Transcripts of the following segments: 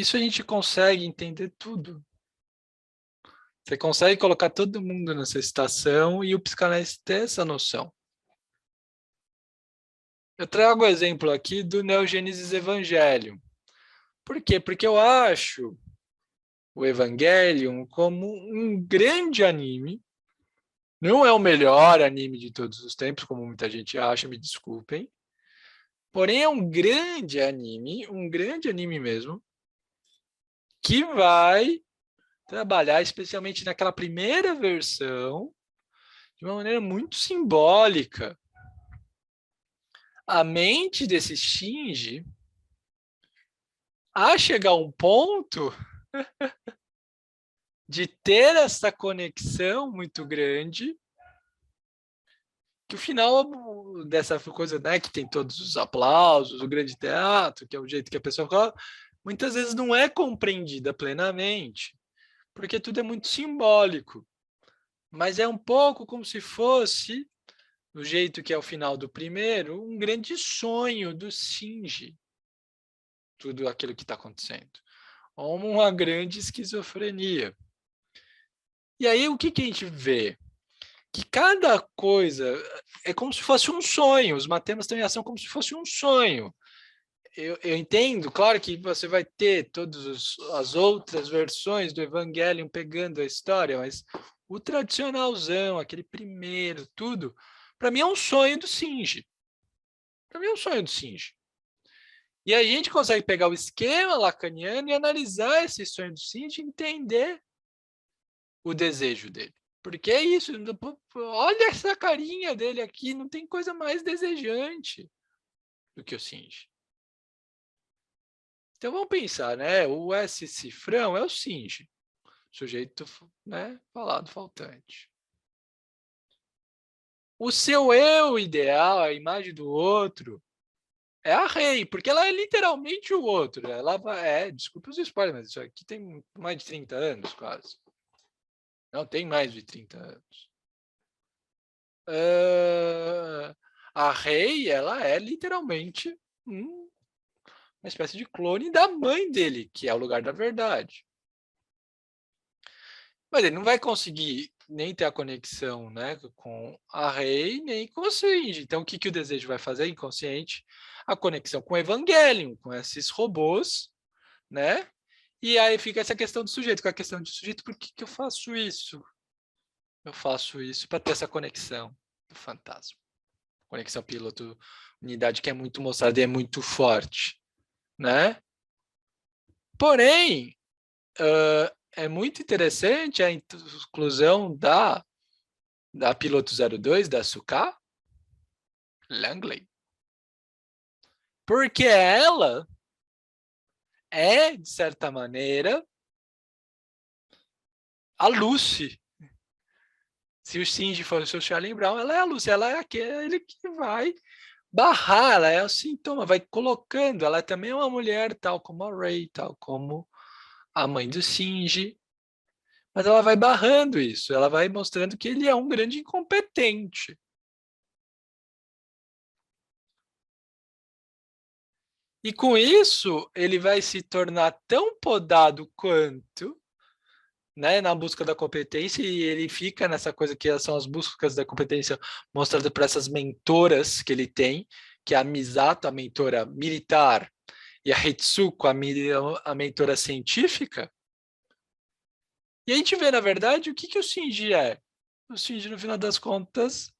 Isso a gente consegue entender tudo. Você consegue colocar todo mundo nessa situação e o psicanalista ter essa noção. Eu trago o exemplo aqui do Neo Genesis Evangelium. Por quê? Porque eu acho o Evangelion como um grande anime. Não é o melhor anime de todos os tempos, como muita gente acha, me desculpem. Porém, é um grande anime mesmo, que vai trabalhar especialmente naquela primeira versão de uma maneira muito simbólica. A mente desse Shinji a chegar a um ponto de ter essa conexão muito grande, que o final dessa coisa, né, que tem todos os aplausos, o grande teatro, que é o jeito que a pessoa fala, muitas vezes não é compreendida plenamente, porque tudo é muito simbólico. Mas é um pouco como se fosse, do jeito que é o final do primeiro, um grande sonho do Shinji, tudo aquilo que está acontecendo. Ou uma grande esquizofrenia. E aí o que a gente vê? Que cada coisa é como se fosse um sonho. Os matemas estão em ação como se fosse um sonho. Eu entendo, claro que você vai ter todas as outras versões do Evangelion pegando a história, mas o tradicionalzão, aquele primeiro, tudo, para mim é um sonho do Shinji. Para mim é um sonho do Shinji. E a gente consegue pegar o esquema lacaniano e analisar esse sonho do Shinji e entender o desejo dele. Porque é isso, olha essa carinha dele aqui, não tem coisa mais desejante do que o Shinji. Então vamos pensar, né? O S cifrão é o Shinji, sujeito, né, falado faltante. O seu eu ideal, a imagem do outro, é a Rei, porque ela é literalmente o outro. Ela desculpa os spoilers, mas isso aqui tem mais de 30 anos, quase. Não, tem mais de 30 anos. A Rei, ela é literalmente uma espécie de clone da mãe dele, que é o lugar da verdade. Mas ele não vai conseguir nem ter a conexão, né, com a Rei, nem com o Shinji. Então, o que o desejo vai fazer inconsciente? A conexão com o Evangelion, com esses robôs, né? E aí fica essa questão do sujeito, com a questão do sujeito, por que eu faço isso? Eu faço isso para ter essa conexão do fantasma. Conexão piloto-unidade que é muito mostrada e é muito forte, né? Porém, é muito interessante a inclusão da piloto 02, da Suka Langley, porque ela é, de certa maneira, a Lucy. Se o Shinji for o Charlie Brown, ela é a Lucy, ela é aquele que vai barrar, ela é o sintoma, vai colocando. Ela também é uma mulher, tal como a Rei, tal como a mãe do Shinji, mas ela vai barrando isso, ela vai mostrando que ele é um grande incompetente. E com isso, ele vai se tornar tão podado quanto, né, na busca da competência, e ele fica nessa coisa que são as buscas da competência mostradas por essas mentoras que ele tem, que é a Misato, a mentora militar, e a Hitsuko, a mentora científica. E a gente vê, na verdade, o que o Shinji é. O Shinji, no final das contas,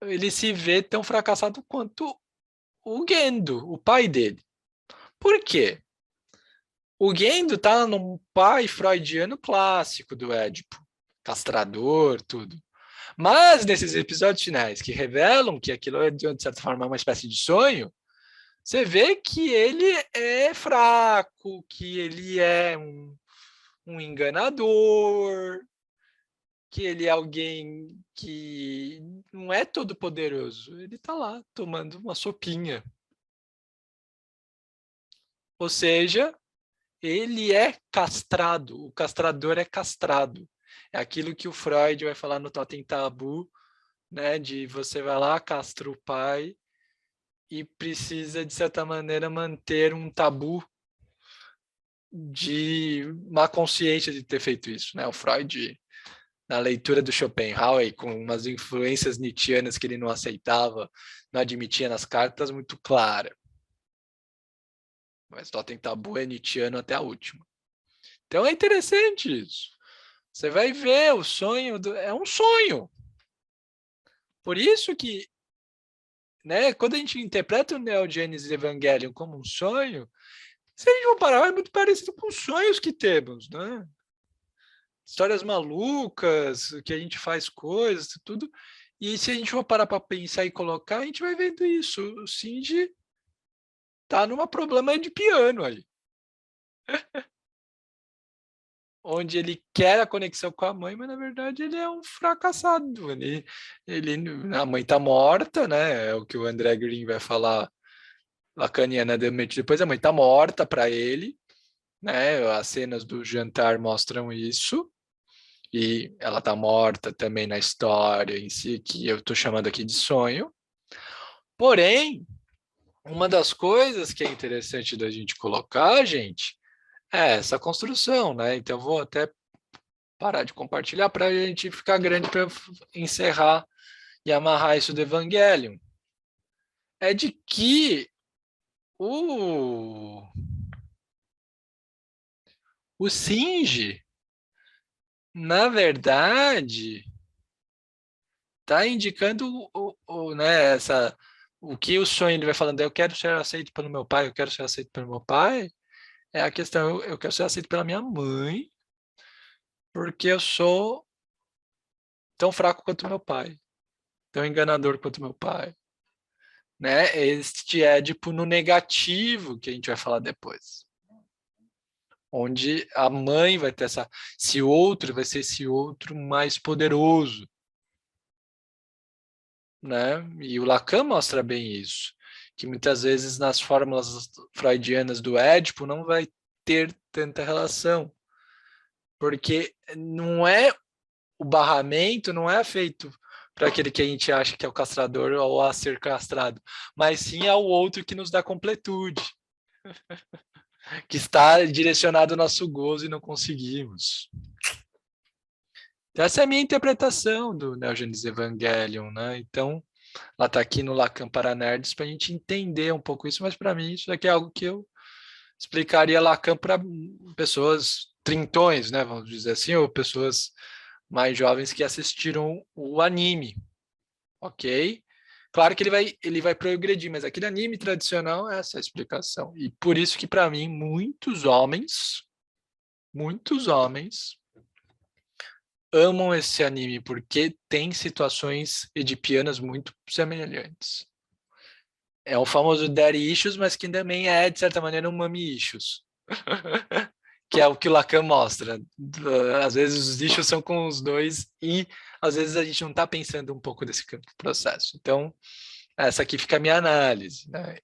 ele se vê tão fracassado quanto o Gendo, o pai dele. Por quê? O Gendo tá num pai freudiano clássico do Édipo, castrador, tudo. Mas nesses episódios finais que revelam que aquilo é, de certa forma, uma espécie de sonho, você vê que ele é fraco, que ele é um enganador, que ele é alguém que não é todo poderoso. Ele tá lá tomando uma sopinha. Ou seja, ele é castrado, o castrador é castrado. É aquilo que o Freud vai falar no Totem Tabu, né, de você vai lá, castra o pai e precisa, de certa maneira, manter um tabu de má consciência de ter feito isso, né? O Freud, na leitura do Schopenhauer, com umas influências nietzschianas que ele não aceitava, não admitia nas cartas, muito clara. Mas Totem Tabu é nietzschiano até a última. Então é interessante isso. Você vai ver o sonho, é um sonho. Por isso que, né, quando a gente interpreta o Neo Genesis Evangelion como um sonho, se a gente for parar, é muito parecido com os sonhos que temos, né? Histórias malucas, que a gente faz coisas, tudo. E se a gente for parar para pensar e colocar, a gente vai vendo isso. O Shinji tá num problema de piano aí. Onde ele quer a conexão com a mãe, mas na verdade ele é um fracassado. A mãe tá morta, né? É o que o André Green vai falar lacanianamente depois. A mãe tá morta para ele, né? As cenas do jantar mostram isso. E ela tá morta também na história em si, que eu tô chamando aqui de sonho. Porém, uma das coisas que é interessante da gente colocar, gente, é essa construção, né? Então, eu vou até parar de compartilhar para a gente ficar grande para encerrar e amarrar isso do Evangelion. É de que o, o Shinji, na verdade, está indicando né, o que o sonho ele vai falando, eu quero ser aceito pelo meu pai, eu quero ser aceito pelo meu pai, é a questão, eu quero ser aceito pela minha mãe, porque eu sou tão fraco quanto meu pai, tão enganador quanto meu pai. Né? Este Édipo no negativo, que a gente vai falar depois. Onde a mãe vai ter esse outro, vai ser esse outro mais poderoso. Né? E o Lacan mostra bem isso, que muitas vezes nas fórmulas freudianas do Édipo não vai ter tanta relação, porque não é o barramento, não é feito para aquele que a gente acha que é o castrador ou a ser castrado, mas sim ao outro que nos dá completude, que está direcionado ao nosso gozo e não conseguimos. Então, essa é a minha interpretação do Neo Genesis Evangelion, né? Então, ela está aqui no Lacan para Nerds para a gente entender um pouco isso, mas para mim isso aqui é algo que eu explicaria Lacan para pessoas trintões, né? Vamos dizer assim, ou pessoas mais jovens que assistiram o anime, ok? Claro que ele vai progredir, mas aquele anime tradicional é essa a explicação. E por isso que, para mim, muitos homens amam esse anime, porque tem situações edipianas muito semelhantes. É o famoso daddy issues, mas que também é, de certa maneira, um mommy issues. Que é o que o Lacan mostra. Às vezes os issues são com os dois e às vezes a gente não está pensando um pouco desse processo. Então, essa aqui fica a minha análise. Né?